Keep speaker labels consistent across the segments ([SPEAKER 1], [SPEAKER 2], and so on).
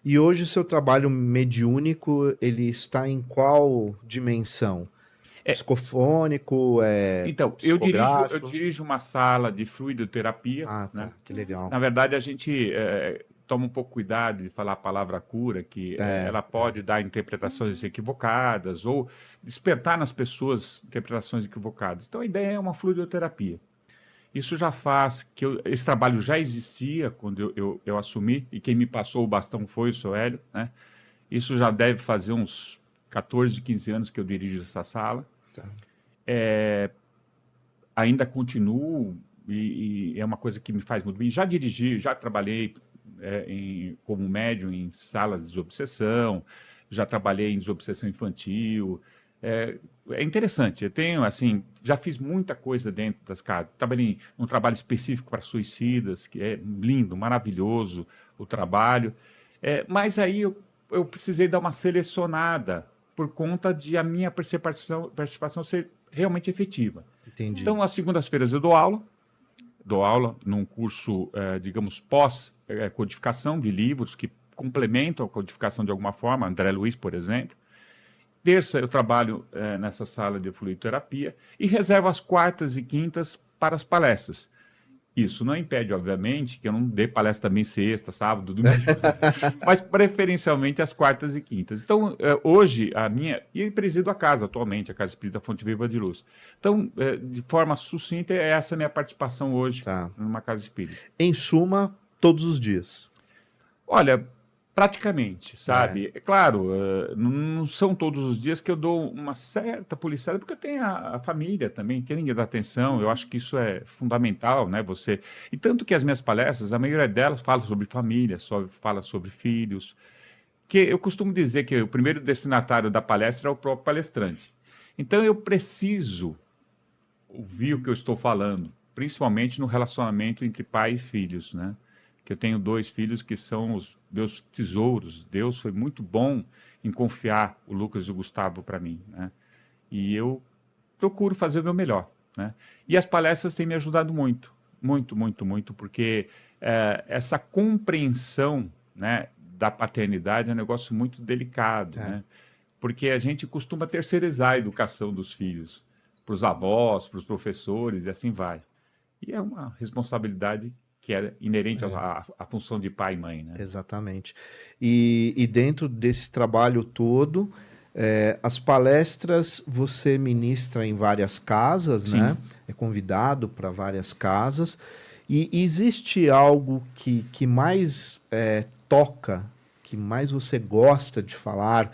[SPEAKER 1] E hoje o seu trabalho mediúnico, ele está em qual dimensão?
[SPEAKER 2] É,
[SPEAKER 1] Psicofônico,
[SPEAKER 2] então, eu
[SPEAKER 1] psicográfico?
[SPEAKER 2] dirijo uma sala de fluidoterapia,
[SPEAKER 1] Ah,
[SPEAKER 2] né?
[SPEAKER 1] tá, que legal.
[SPEAKER 2] Na verdade, a gente toma um pouco cuidado de falar a palavra cura, que
[SPEAKER 1] É,
[SPEAKER 2] ela pode dar interpretações equivocadas ou despertar nas pessoas interpretações equivocadas. Então, a ideia é uma fluidoterapia. Isso já faz que esse trabalho já existia quando eu assumi, e quem me passou o bastão foi o seu Hélio, né? Isso já deve fazer uns 14, 15 anos que eu dirijo essa sala.
[SPEAKER 1] tá.
[SPEAKER 2] Ainda continuo e é uma coisa que me faz muito bem. Já dirigi, já trabalhei como médium em salas de desobsessão, já trabalhei em desobsessão infantil. É interessante. Eu tenho, assim, já fiz muita coisa dentro das casas. Trabalhei num trabalho específico para suicidas, que é lindo, maravilhoso o trabalho. Mas aí eu precisei dar uma selecionada por conta de a minha participação ser realmente efetiva.
[SPEAKER 1] Entendi.
[SPEAKER 2] Então, às segundas-feiras eu dou aula num curso, digamos, pós-codificação de livros que complementam a codificação de alguma forma, André Luiz, por exemplo. Terça eu trabalho nessa sala de fluidoterapia e reservo as quartas e quintas para as palestras. Isso não impede, obviamente, que eu não dê palestra também sexta, sábado, domingo, mas preferencialmente às quartas e quintas. Então, hoje, a minha. E eu presido a casa atualmente, a Casa Espírita Fonte Viva de Luz. Então, de forma sucinta, é essa a minha participação hoje
[SPEAKER 1] Tá.
[SPEAKER 2] numa casa espírita.
[SPEAKER 1] Em suma, todos os dias.
[SPEAKER 2] Olha, praticamente,
[SPEAKER 1] É,
[SPEAKER 2] sabe? É claro, não são todos os dias que eu dou uma certa policiada, porque eu tenho a família também, tem que dar atenção, eu acho que isso é fundamental, né? Você. E tanto que as minhas palestras, a maioria delas fala sobre família, fala sobre filhos, que eu costumo dizer que o primeiro destinatário da palestra é o próprio palestrante. Então eu preciso ouvir o que eu estou falando, principalmente no relacionamento entre pai e filhos, né? Que eu tenho dois filhos que são os meus tesouros. Deus foi muito bom em confiar o Lucas e o Gustavo para mim, né? E eu procuro fazer o meu melhor, né? E as palestras têm me ajudado muito, muito, muito, muito, porque essa compreensão, né, da paternidade é um negócio muito delicado,
[SPEAKER 1] é.
[SPEAKER 2] né? Porque a gente costuma terceirizar a educação dos filhos para os avós, para os professores e assim vai. E é uma responsabilidade que é inerente à função de pai e mãe, né?
[SPEAKER 1] Exatamente. E dentro desse trabalho todo, as palestras você ministra em várias casas, né?
[SPEAKER 2] Sim.
[SPEAKER 1] É convidado para várias casas. E existe algo que mais toca, que mais você gosta de falar?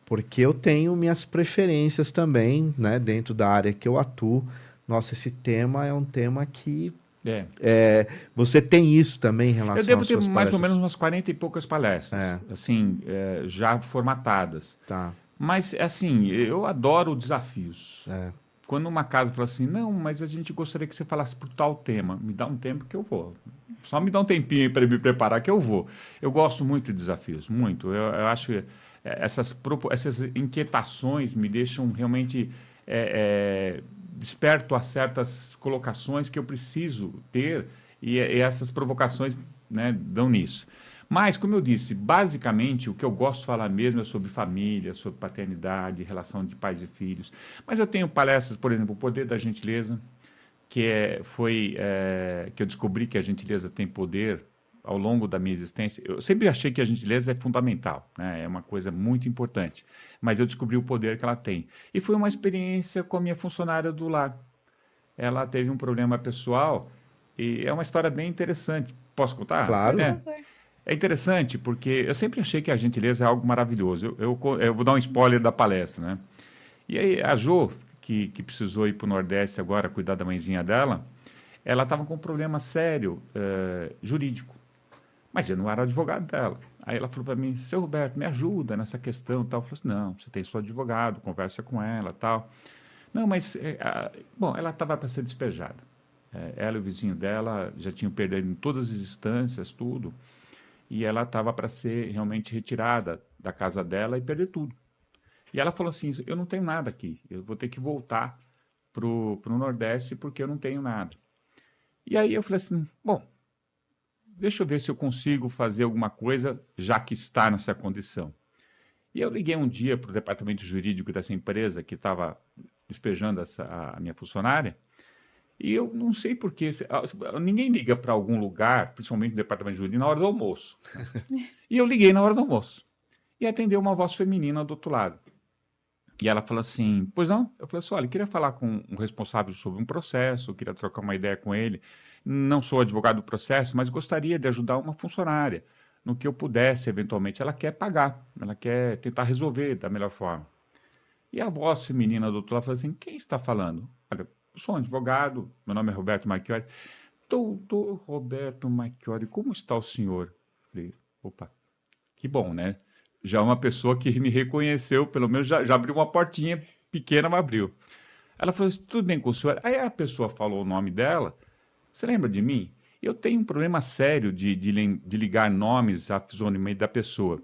[SPEAKER 1] Porque eu tenho minhas preferências também, né? Dentro da área que eu atuo. Nossa, esse tema é um tema que
[SPEAKER 2] É.
[SPEAKER 1] você tem isso também em
[SPEAKER 2] Eu
[SPEAKER 1] relação
[SPEAKER 2] devo
[SPEAKER 1] às
[SPEAKER 2] ter
[SPEAKER 1] suas
[SPEAKER 2] mais ou menos
[SPEAKER 1] palestras?
[SPEAKER 2] umas 40 e poucas palestras,
[SPEAKER 1] É,
[SPEAKER 2] assim, já formatadas.
[SPEAKER 1] tá.
[SPEAKER 2] Mas, assim, eu adoro desafios.
[SPEAKER 1] É,
[SPEAKER 2] Quando uma casa fala assim, não, mas a gente gostaria que você falasse por tal tema, me dá um tempo que eu vou. Só me dá um tempinho para me preparar que eu vou. Eu gosto muito de desafios, muito. Eu acho que essas inquietações me deixam realmente desperto a certas colocações que eu preciso ter e essas provocações, né, dão nisso. Mas, como eu disse, basicamente o que eu gosto de falar mesmo é sobre família, sobre paternidade, relação de pais e filhos. Mas eu tenho palestras, por exemplo, O Poder da Gentileza, que eu descobri que a gentileza tem poder ao longo da minha existência. Eu sempre achei que a gentileza é fundamental, né? É uma coisa muito importante. Mas eu descobri o poder que ela tem. E foi uma experiência com a minha funcionária do lar. Ela teve um problema pessoal e é uma história bem interessante. Posso contar?
[SPEAKER 1] claro.
[SPEAKER 2] É interessante porque eu sempre achei que a gentileza é algo maravilhoso. Eu vou dar um spoiler da palestra, né? E aí a Jo, que precisou ir para o Nordeste agora cuidar da mãezinha dela, ela estava com um problema sério jurídico. Mas eu não era advogado dela. Aí ela falou para mim, seu Roberto, me ajuda nessa questão e tal. Eu falei assim, não, você tem seu advogado, conversa com ela e tal. Não, mas, bom, ela estava para ser despejada. Ela e o vizinho dela já tinham perdido em todas as instâncias, tudo. E ela estava para ser realmente retirada da casa dela e perder tudo. E ela falou assim, eu não tenho nada aqui, eu vou ter que voltar pro Nordeste porque eu não tenho nada. E aí eu falei assim, bom, deixa eu ver se eu consigo fazer alguma coisa, já que está nessa condição. E eu liguei um dia para o departamento jurídico dessa empresa que estava despejando a minha funcionária, e eu não sei por quê, ninguém liga para algum lugar, principalmente no departamento jurídico, na hora do almoço, né? E eu liguei na hora do almoço, e atendeu uma voz feminina do outro lado. E ela falou assim, pois não? Eu falei assim, olha, eu queria falar com um responsável sobre um processo, eu queria trocar uma ideia com ele. Não sou advogado do processo, mas gostaria de ajudar uma funcionária no que eu pudesse, eventualmente. Ela quer pagar, ela quer tentar resolver da melhor forma. E a voz feminina do outro lado falou assim, quem está falando? Olha, eu sou um advogado, meu nome é Roberto Marchiori. Doutor Roberto Marchiori, como está o senhor? Falei, opa, que bom, né? Já uma pessoa que me reconheceu, pelo menos já abriu uma portinha pequena, mas abriu. Ela falou assim, tudo bem com o senhor? Aí a pessoa falou o nome dela, você lembra de mim? Eu tenho um problema sério de ligar nomes à fisionomia da pessoa.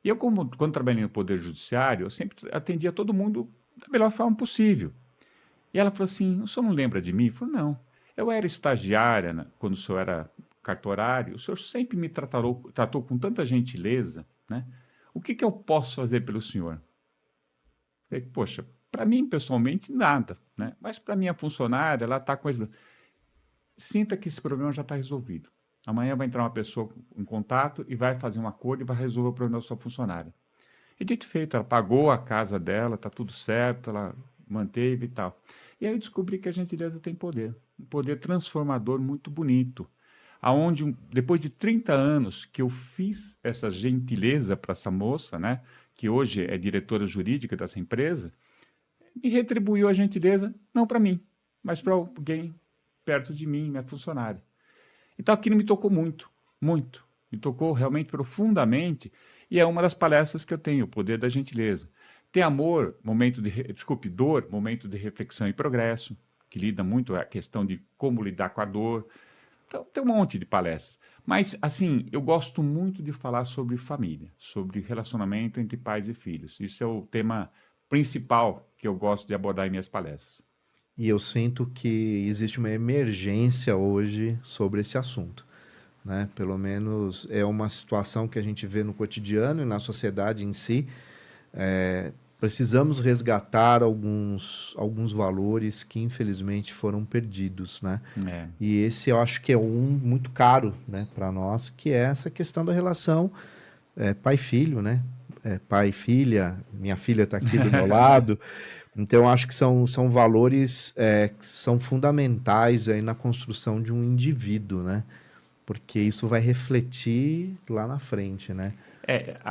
[SPEAKER 2] E eu, quando trabalhei no Poder Judiciário, eu sempre atendia todo mundo da melhor forma possível. E ela falou assim, o senhor não lembra de mim? Eu falei, não. Eu era estagiária, né, quando o senhor era cartorário, o senhor sempre me tratou com tanta gentileza, né? O que que eu posso fazer pelo senhor? Falei, poxa, para mim, pessoalmente, nada, né? Mas para minha funcionária, ela está com esse... Sinta que esse problema já está resolvido. Amanhã vai entrar uma pessoa em contato e vai fazer um acordo e vai resolver o problema da sua funcionária. E dito e feito, ela pagou a casa dela, está tudo certo, ela manteve e tal. E aí eu descobri que a gentileza tem poder, um poder transformador muito bonito. Aonde, depois de 30 anos que eu fiz essa gentileza para essa moça, né, que hoje é diretora jurídica dessa empresa, me retribuiu a gentileza, não para mim, mas para alguém perto de mim, minha funcionária. Então aquilo me tocou muito, muito. Me tocou realmente profundamente e é uma das palestras que eu tenho, o poder da gentileza. Ter amor, dor, momento de reflexão e progresso, que lida muito a questão de como lidar com a dor. Então, tem um monte de palestras. Mas, assim, eu gosto muito de falar sobre família, sobre relacionamento entre pais e filhos. Isso é o tema principal que eu gosto de abordar em minhas palestras.
[SPEAKER 1] E eu sinto que existe uma emergência hoje sobre esse assunto, né? Pelo menos é uma situação que a gente vê no cotidiano e na sociedade em si. Precisamos resgatar alguns valores que infelizmente foram perdidos, né?
[SPEAKER 2] É,
[SPEAKER 1] E esse eu acho que é um muito caro, né, para nós, que é essa questão da relação pai-filho, né? Pai e filha, minha filha está aqui do meu lado. Então, eu acho que são valores que são fundamentais aí na construção de um indivíduo, né? Porque isso vai refletir lá na frente, né?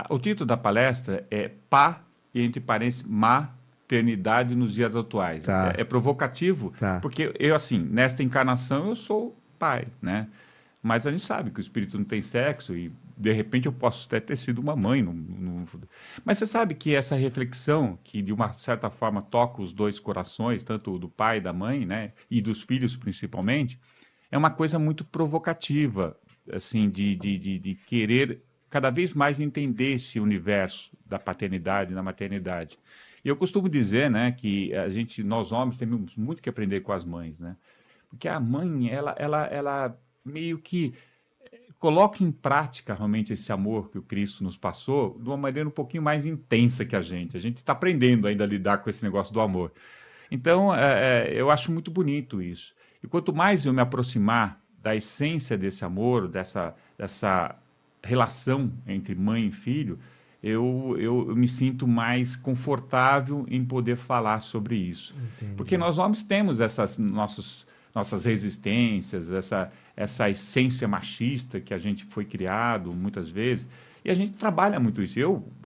[SPEAKER 2] o título da palestra é Pá, e entre parênteses, Maternidade nos dias atuais.
[SPEAKER 1] Tá,
[SPEAKER 2] É provocativo,
[SPEAKER 1] tá.
[SPEAKER 2] porque eu, assim, nesta encarnação eu sou pai, né? Mas a gente sabe que o espírito não tem sexo e, de repente, eu posso até ter sido uma mãe. Mas você sabe que essa reflexão, que de uma certa forma toca os dois corações, tanto o do pai e da mãe, né? E dos filhos, principalmente, é uma coisa muito provocativa, assim, de querer cada vez mais entender esse universo da paternidade e da maternidade. E eu costumo dizer, né, que nós homens, temos muito que aprender com as mães, né? Porque a mãe, ela meio que coloca em prática realmente esse amor que o Cristo nos passou de uma maneira um pouquinho mais intensa que a gente. A gente está aprendendo ainda a lidar com esse negócio do amor. Então, eu acho muito bonito isso. E quanto mais eu me aproximar da essência desse amor, dessa relação entre mãe e filho, eu me sinto mais confortável em poder falar sobre isso. Porque
[SPEAKER 1] Entendi.
[SPEAKER 2] nós homens temos nossas resistências, essa essência machista que a gente foi criado muitas vezes, e a gente trabalha muito isso. Eu